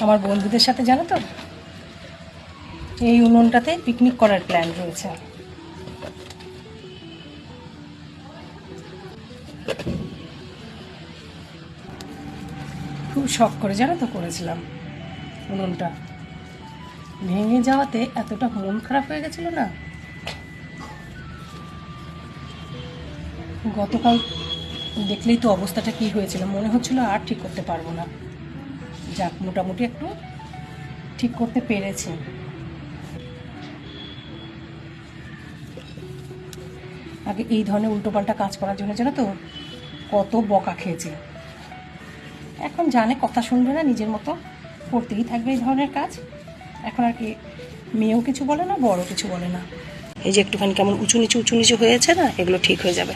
আমার বন্ধুদের সাথে জানো তো এই উনুনটাতে পিকনিক করার প্ল্যান রয়েছে। খুব শখ করে জানো তো করেছিলাম। উনুনটা ভেঙে যাওয়াতে এতটা মন খারাপ হয়ে গেছিল না। গতকাল দেখলেই তো অবস্থাটা কি হয়েছিল, মনে হচ্ছিল আর ঠিক করতে পারবো না। যাক, মোটামুটি একটু ঠিক করতে পেরেছি। আগে এই ধরনের উল্টোপাল্টা কাজ করার জন্য জানো তো কত বকা খেয়েছে। এখন জানে কথা শুনবে না, নিজের মতো করতেই থাকবে এই ধরনের কাজ। এখন আর কি মেয়েও কিছু বলে না, বড়ও কিছু বলে না। এই যে একটুখানি কেমন উঁচু নিচু হয়েছে না, এগুলো ঠিক হয়ে যাবে।